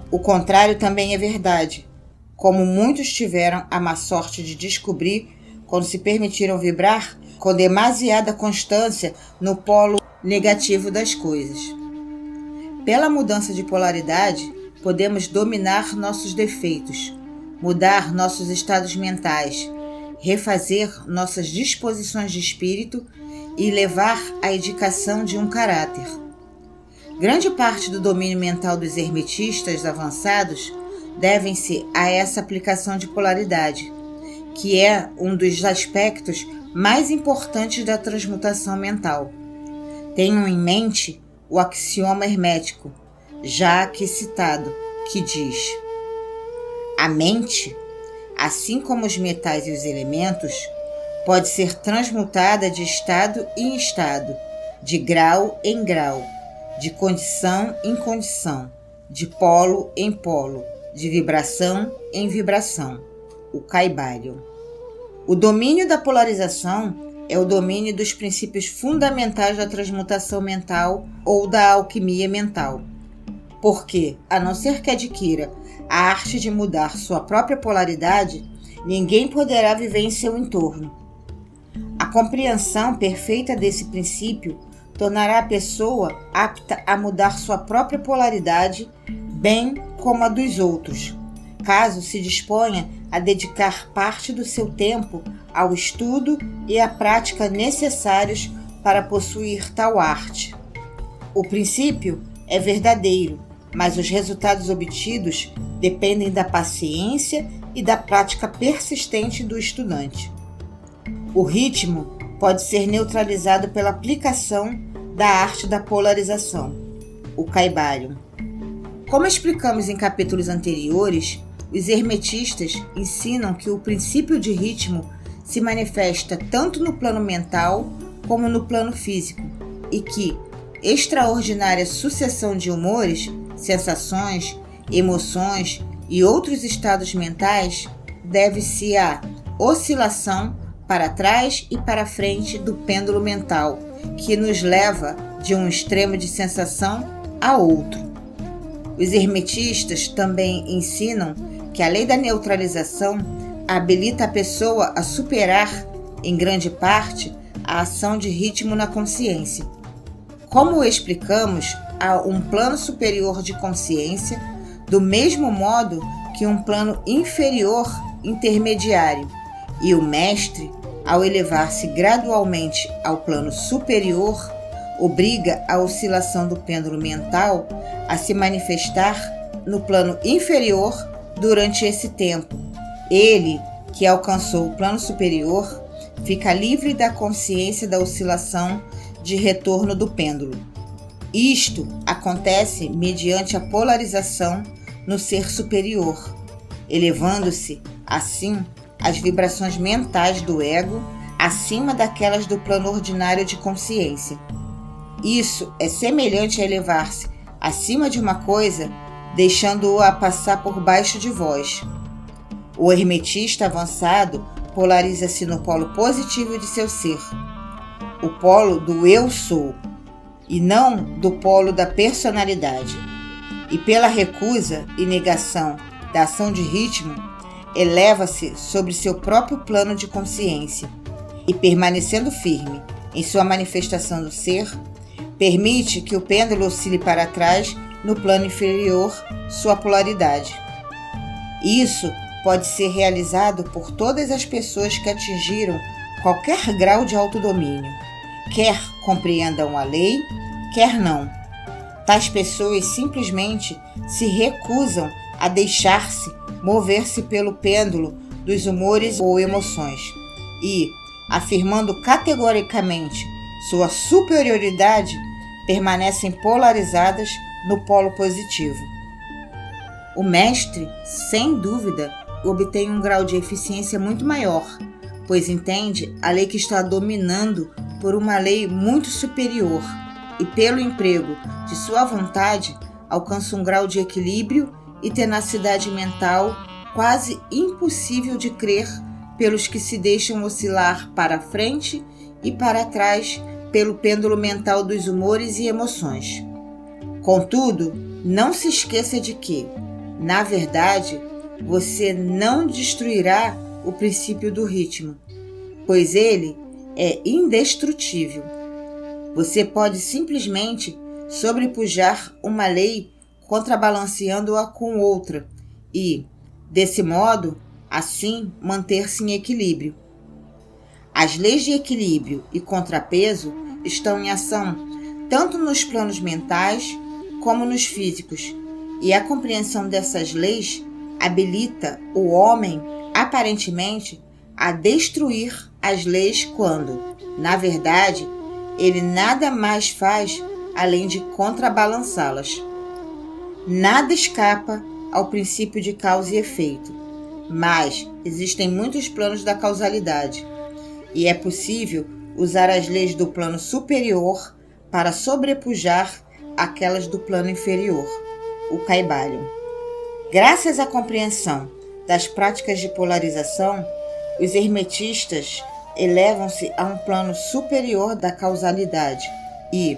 O contrário também é verdade, como muitos tiveram a má sorte de descobrir quando se permitiram vibrar com demasiada constância no polo negativo das coisas. Pela mudança de polaridade, podemos dominar nossos defeitos, mudar nossos estados mentais, refazer nossas disposições de espírito e levar à edificação de um caráter. Grande parte do domínio mental dos hermetistas avançados devem-se a essa aplicação de polaridade, que é um dos aspectos mais importantes da transmutação mental. Tenham em mente o axioma hermético, já aqui citado, que diz: a mente, assim como os metais e os elementos, pode ser transmutada de estado em estado, de grau em grau, de condição em condição, de polo em polo, de vibração em vibração. O Kybalion. O domínio da polarização é o domínio dos princípios fundamentais da transmutação mental ou da alquimia mental. Porque, a não ser que adquira a arte de mudar sua própria polaridade, ninguém poderá viver em seu entorno. A compreensão perfeita desse princípio tornará a pessoa apta a mudar sua própria polaridade, bem como a dos outros, caso se disponha a dedicar parte do seu tempo ao estudo e à prática necessários para possuir tal arte. O princípio é verdadeiro, mas os resultados obtidos dependem da paciência e da prática persistente do estudante. O ritmo pode ser neutralizado pela aplicação da arte da polarização, o Kybalion. Como explicamos em capítulos anteriores, os hermetistas ensinam que o princípio de ritmo se manifesta tanto no plano mental como no plano físico e que extraordinária sucessão de humores, sensações, emoções e outros estados mentais deve-se à oscilação para trás e para frente do pêndulo mental, que nos leva de um extremo de sensação a outro. Os hermetistas também ensinam que a lei da neutralização habilita a pessoa a superar, em grande parte, a ação de ritmo na consciência. Como explicamos, há um plano superior de consciência, do mesmo modo que um plano inferior intermediário, e o mestre, ao elevar-se gradualmente ao plano superior, obriga a oscilação do pêndulo mental a se manifestar no plano inferior durante esse tempo. Ele, que alcançou o plano superior, fica livre da consciência da oscilação de retorno do pêndulo. Isto acontece mediante a polarização no ser superior, elevando-se, assim, as vibrações mentais do ego acima daquelas do plano ordinário de consciência. Isso é semelhante a elevar-se acima de uma coisa, deixando-a passar por baixo de vós. O hermetista avançado polariza-se no polo positivo de seu ser, o polo do eu sou, e não do polo da personalidade. E pela recusa e negação da ação de ritmo, eleva-se sobre seu próprio plano de consciência e, permanecendo firme em sua manifestação do ser, permite que o pêndulo oscile para trás no plano inferior sua polaridade. Isso pode ser realizado por todas as pessoas que atingiram qualquer grau de autodomínio, quer compreendam a lei, quer não. Tais pessoas simplesmente se recusam a deixar-se mover-se pelo pêndulo dos humores ou emoções e, afirmando categoricamente sua superioridade, permanecem polarizadas no polo positivo. O mestre, sem dúvida, obtém um grau de eficiência muito maior, pois entende a lei que está dominando por uma lei muito superior e, pelo emprego de sua vontade, alcança um grau de equilíbrio e tenacidade mental quase impossível de crer pelos que se deixam oscilar para frente e para trás pelo pêndulo mental dos humores e emoções. Contudo, não se esqueça de que, Na verdade, você não destruirá o princípio do ritmo, pois ele é indestrutível. Você pode simplesmente sobrepujar uma lei contrabalanceando-a com outra e, desse modo, assim manter-se em equilíbrio. As leis de equilíbrio e contrapeso estão em ação tanto nos planos mentais como nos físicos, e a compreensão dessas leis habilita o homem, aparentemente, a destruir as leis quando, na verdade, ele nada mais faz além de contrabalançá-las. Nada escapa ao princípio de causa e efeito, mas existem muitos planos da causalidade, e é possível usar as leis do plano superior para sobrepujar aquelas do plano inferior, o Kybalion. Graças à compreensão das práticas de polarização, os hermetistas elevam-se a um plano superior da causalidade e,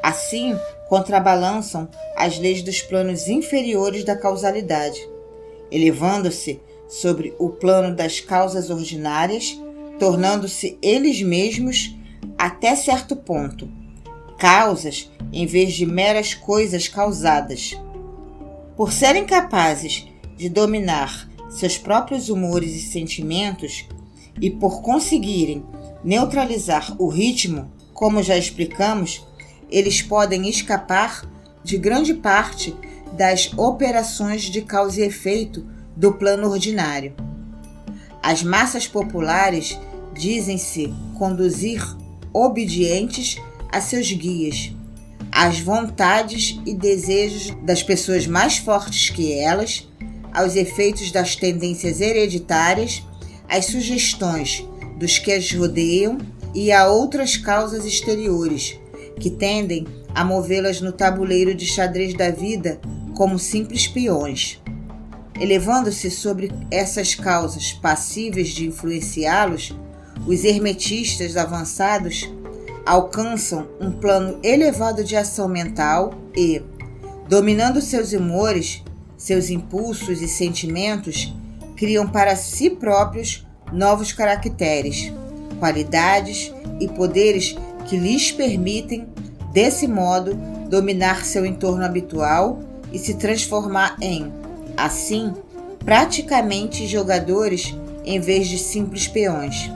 assim, contrabalançam as leis dos planos inferiores da causalidade, elevando-se sobre o plano das causas ordinárias, tornando-se eles mesmos, até certo ponto, causas em vez de meras coisas causadas. Por serem capazes de dominar seus próprios humores e sentimentos e por conseguirem neutralizar o ritmo, como já explicamos, eles podem escapar de grande parte das operações de causa e efeito do plano ordinário. As massas populares dizem-se conduzir obedientes a seus guias, às vontades e desejos das pessoas mais fortes que elas, aos efeitos das tendências hereditárias, às sugestões dos que as rodeiam e a outras causas exteriores, que tendem a movê-las no tabuleiro de xadrez da vida como simples peões. Elevando-se sobre essas causas passíveis de influenciá-los, os hermetistas avançados alcançam um plano elevado de ação mental e, dominando seus humores, seus impulsos e sentimentos, criam para si próprios novos caracteres, qualidades e poderes que lhes permitem, desse modo, dominar seu entorno habitual e se transformar em, assim, praticamente jogadores em vez de simples peões.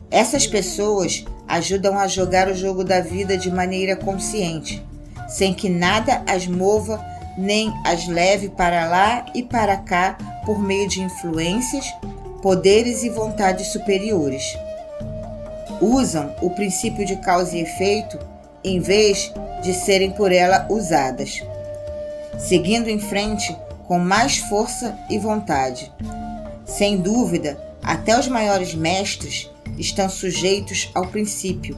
Essas pessoas ajudam a jogar o jogo da vida de maneira consciente, sem que nada as mova nem as leve para lá e para cá por meio de influências, poderes e vontades superiores. Usam o princípio de causa e efeito em vez de serem por ela usadas, seguindo em frente com mais força e vontade. Sem dúvida, até os maiores mestres estão sujeitos ao princípio,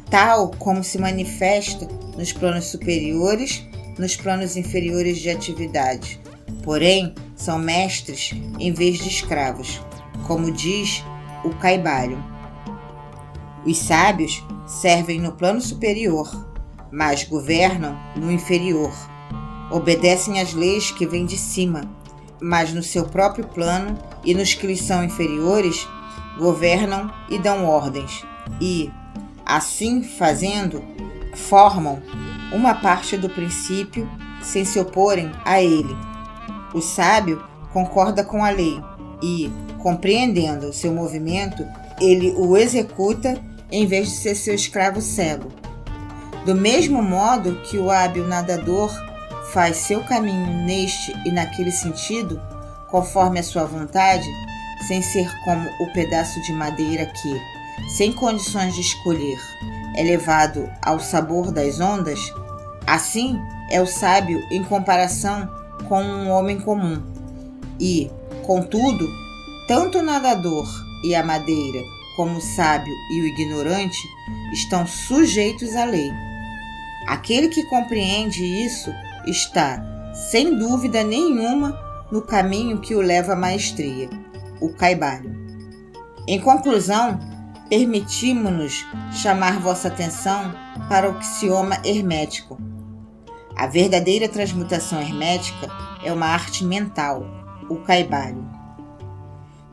tal como se manifesta nos planos superiores, nos planos inferiores de atividade. Porém, são mestres em vez de escravos, como diz o Kybalion. Os sábios servem no plano superior, mas governam no inferior. Obedecem às leis que vêm de cima, mas no seu próprio plano e nos que lhes são inferiores, governam e dão ordens, e, assim fazendo, formam uma parte do princípio sem se oporem a ele. O sábio concorda com a lei e, compreendendo o seu movimento, ele o executa em vez de ser seu escravo cego. Do mesmo modo que o hábil nadador faz seu caminho neste e naquele sentido, conforme a sua vontade, sem ser como o pedaço de madeira que, sem condições de escolher, é levado ao sabor das ondas, assim é o sábio em comparação com um homem comum. E, contudo, tanto o nadador e a madeira, como o sábio e o ignorante, estão sujeitos à lei. Aquele que compreende isso está, sem dúvida nenhuma, no caminho que o leva à maestria, o Kybalion. Em conclusão, permitimos-nos chamar vossa atenção para o axioma hermético. A verdadeira transmutação hermética é uma arte mental, o caibalho.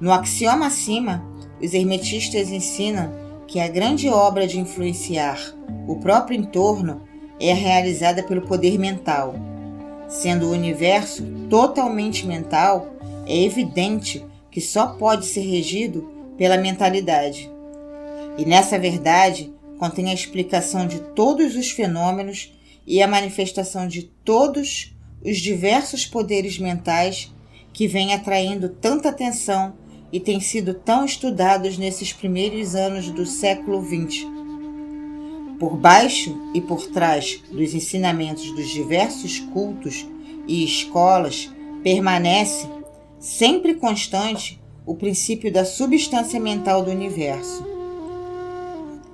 No axioma acima, os hermetistas ensinam que a grande obra de influenciar o próprio entorno é realizada pelo poder mental. Sendo o universo totalmente mental, é evidente que só pode ser regido pela mentalidade. E nessa verdade contém a explicação de todos os fenômenos e a manifestação de todos os diversos poderes mentais que vêm atraindo tanta atenção e têm sido tão estudados nesses primeiros anos do século XX. Por baixo e por trás dos ensinamentos dos diversos cultos e escolas permanece, sempre constante, o princípio da substância mental do universo.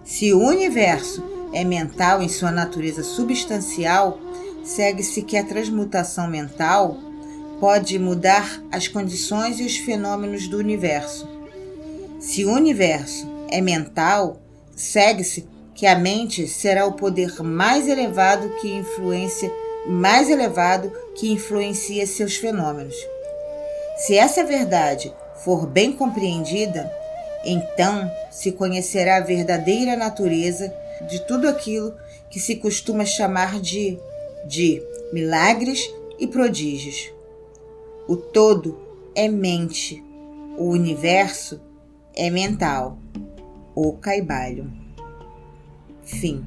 Se o universo é mental em sua natureza substancial, segue-se que a transmutação mental pode mudar as condições e os fenômenos do universo. Se o universo é mental, segue-se que a mente será o poder mais elevado que influencia seus fenômenos. Se essa verdade for bem compreendida, então se conhecerá a verdadeira natureza de tudo aquilo que se costuma chamar de milagres e prodígios. O todo é mente, o universo é mental. O caibalho. Fim.